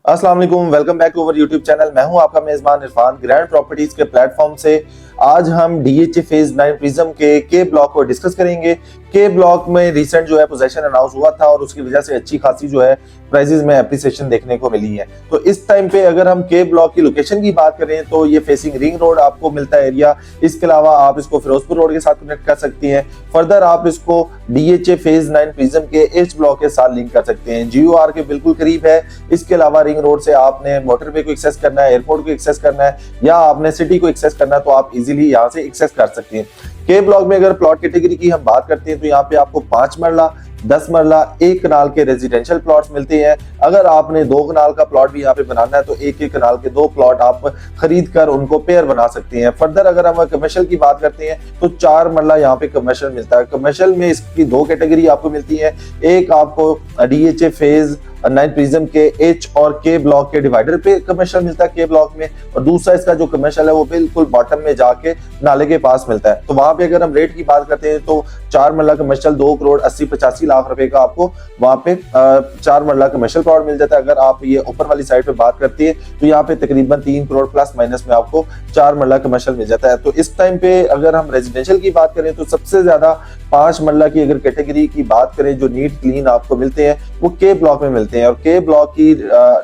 अस्सलाम वालेकुम, welcome back to our YouTube channel. मैं हूं आपका मेजबान इरफान ग्रैंड प्रॉपर्टीज के प्लेटफॉर्म से। आज हम DHA phase 9 Prism K block को डिस्कस करेंगे। के ब्लॉक में रिसेंट जो है पोजीशन अनाउंस हुआ था और उसकी वजह से अच्छी खासी जो है प्राइसेस में एप्रिसिएशन देखने को मिली है। तो इस टाइम पे अगर हम के ब्लॉक की लोकेशन की बात करें तो ये फेसिंग रिंग रोड आपको मिलता है एरिया। इसके अलावा आप इसको फिरोजपुर रोड के साथ कनेक्ट कर सकती हैं। फर्दर आप इसको डीएचए फेज 9 प्रिज्म के एच ब्लॉक के साथ लिंक कर सकते हैं। जीओआर के बिल्कुल करीब है। इसके अलावा रिंग रोड से आपने मोटरवे को एक्सेस करना है, एयरपोर्ट को एक्सेस करना है या आपने सिटी को एक्सेस करना है तो आप इजीली यहाँ से एक्सेस कर सकते हैं। के ब्लॉक में अगर प्लॉट कैटेगरी की हम बात करते हैं तो यहाँ पे आपको 5 मरला, 10 मरला, 1 कनाल के रेजिडेंशियल प्लॉट्स मिलते हैं। अगर आपने 2 कनाल का प्लॉट भी यहाँ पे बनाना है तो एक कनाल के 2 प्लॉट आप खरीद कर उनको पेयर बना सकते हैं। फर्दर अगर हम कमर्शियल की बात करते हैं तो 4 मरला यहाँ पे कमर्शियल मिलता है। कमर्शियल में इसकी 2 कैटेगरी आपको मिलती है। एक आपको डीएचए फेज 9 प्रिज्म के एच और के ब्लॉक के डिवाइडर पे कमर्शियल मिलता है के ब्लॉक में, और दूसरा इसका जो कमर्शियल है वो बिल्कुल बॉटम में जाके नाले के पास मिलता है। तो वहां पे अगर हम रेट की बात करते हैं तो 4 मरला कमर्शियल 2 करोड़ 80-85 लाख रुपए का आपको वहां पे 4 मरला कमर्शियल प्लॉट मिल जाता है। अगर आप ये ऊपर वाली साइड पे बात करती है तो यहाँ पे तकरीबन 3 करोड़ प्लस माइनस में आपको 4 मरला कमर्शियल मिल जाता है। तो इस टाइम पे अगर हम रेजिडेंशियल की बात करें तो सबसे ज्यादा 5 मरला की अगर कैटेगरी की बात करें जो नीट क्लीन आपको मिलते हैं वो के ब्लॉक में मिलते हैं। और के ब्लॉक की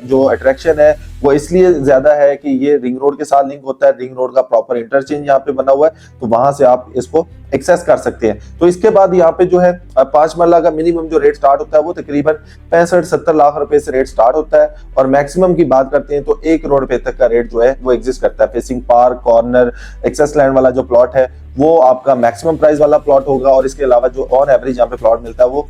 जो अट्रैक्शन है वो इसलिए ज्यादा है कि ये रिंग रोड के साथ लिंक होता है। रिंग रोड का प्रॉपर इंटरचेंज यहाँ पे बना हुआ है तो वहां से आप इसको एक्सेस कर सकते हैं। तो इसके बाद यहाँ पे जो है 5 मरला का मिनिमम जो रेट स्टार्ट होता है वो तकरीबन 65-70 लाख रुपए से रेट स्टार्ट होता है। और मैक्सिमम की बात करते हैं तो 1 करोड़ रुपए तक का रेट जो है वो एग्जिस्ट करता है। Facing park, corner, excess land वाला जो प्लॉट है वो आपका मैक्सिमम प्राइस वाला प्लॉट होगा। और इसके अलावा जो ऑन एवरेज यहाँ पे प्लॉट मिलता है वो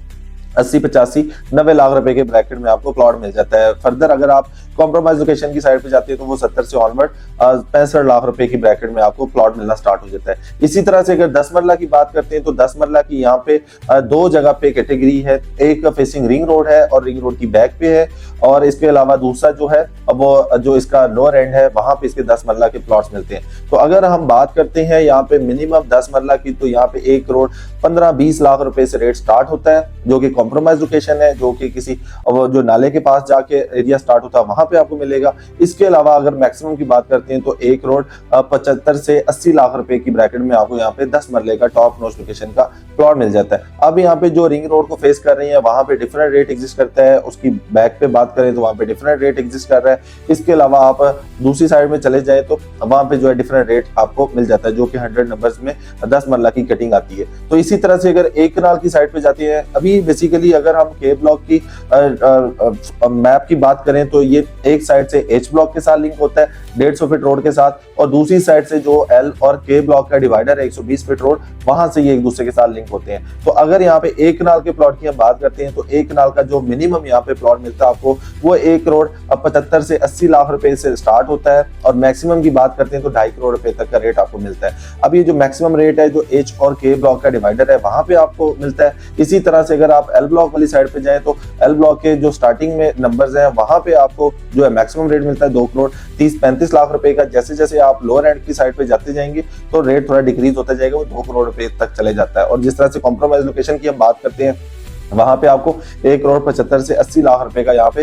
80-85-90 लाख रुपए के ब्रैकेट में आपको प्लॉट मिल जाता है। फर्दर अगर आप कॉम्प्रोमाइज लोकेशन की साइड पे जाते हैं तो वो 70 से ऑनवर्ड 65 लाख रुपए की ब्रैकेट में आपको प्लॉट मिलना स्टार्ट हो जाता है। इसी तरह से अगर 10 मरला की बात करते हैं तो 10 मरला की यहाँ पे 2 जगह पे कैटेगरी है। एक फेसिंग रिंग रोड है और रिंग रोड की बैक पे है, और इसके अलावा दूसरा जो है वो जो इसका लोअर एंड है वहां पे इसके 10 मरला के प्लॉट्स मिलते हैं। तो अगर हम बात करते हैं यहाँ पे मिनिमम 10 मरला की तो यहाँ पे 1 करोड़ 15-20 लाख रुपए से रेट स्टार्ट होता है जो कि कॉम्प्रोमाइज लोकेशन है, जो कि किसी जो नाले के पास जाके एरिया स्टार्ट होता है वहां पे आपको मिलेगा। इसके अलावा अगर मैक्सिमम की बात करते हैं तो 1 करोड़ 75 से 80 लाख रुपए की ब्रैकेट में आपको यहाँ पे 10 मरले का टॉप नोच लोकेशन का प्लॉट मिल जाता है। अब यहाँ पे जो रिंग रोड को फेस कर रही है वहां पे डिफरेंट रेट एग्जिस्ट करता है। उसकी बैक पे बात करें तो वहां पे डिफरेंट रेट एग्जिस्ट कर रहा है। इसके अलावा आप दूसरी साइड में चले जाए तो वहां पे जो है डिफरेंट रेट आपको मिल जाता है जो कि 100 नंबर्स में 10 मरला की कटिंग आती है। तो इसी तरह से अगर 1 कनाल की साइड पे जाती है, अभी बेसिकली अगर हम के ब्लॉक की मैप की बात करें तो ये एक साइड से एच ब्लॉक के साथ लिंक होता है 150 फीट रोड के साथ, और दूसरी साइड से जो एल और के ब्लॉक का डिवाइडर है 120 फीट रोड वहां से ये एक दूसरे के साथ लिंक होते हैं। तो अगर यहाँ पे 1 कनाल के प्लॉट की हम बात करते हैं तो 1 कनाल का जो मिनिमम यहाँ पे प्लॉट मिलता है आपको वो 1 करोड़ 75 से 80 लाख रुपए से स्टार्ट होता है, और मैक्सिमम की बात करते हैं तो 2.5 करोड़ रुपए तक का रेट आपको मिलता है। अब ये जो मैक्सिमम रेट है जो एच और के ब्लॉक का डिवाइडर है वहां पे आपको मिलता है। इसी तरह से अगर आप एल ब्लॉक वाली साइड पे जाएं तो एल ब्लॉक के जो स्टार्टिंग में नंबर्स हैं वहां पे आपको जो है मैक्सिमम रेट मिलता है 2 करोड़ 30-35 लाख रुपए का। जैसे जैसे आप लोअर एंड की साइड पे जाते जाएंगे तो रेट थोड़ा डिक्रीज होता जाएगा, वो 2 करोड़ रुपए तक चले जाता है। और जिस तरह से कॉम्प्रोमाइज लोकेशन की हम बात करते हैं वहां पे आपको 1 करोड़ 75 से 80 लाख रुपए का यहाँ पे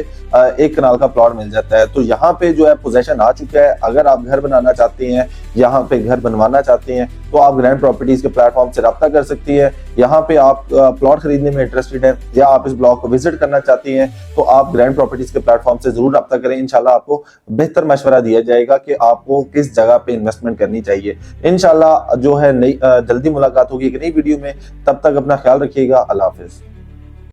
1 कनाल का प्लॉट मिल जाता है। तो यहाँ पे जो है पोजीशन आ चुका है। अगर आप घर बनाना चाहते हैं, यहाँ पे घर बनवाना चाहते हैं तो आप ग्रैंड प्रॉपर्टीज के प्लेटफॉर्म से रब्ता कर सकती है। यहाँ पे आप प्लॉट खरीदने में इंटरेस्टेड हैं या आप इस ब्लॉक को विजिट करना चाहती हैं तो आप ग्रैंड प्रॉपर्टीज के प्लेटफॉर्म से जरूर रब्ता करें। इंशाल्लाह आपको बेहतर मशवरा दिया जाएगा कि आपको किस जगह पे इन्वेस्टमेंट करनी चाहिए। इंशाल्लाह जो है नई जल्दी मुलाकात होगी एक नई वीडियो में। तब तक अपना ख्याल रखिएगा। अल्लाह हाफिज।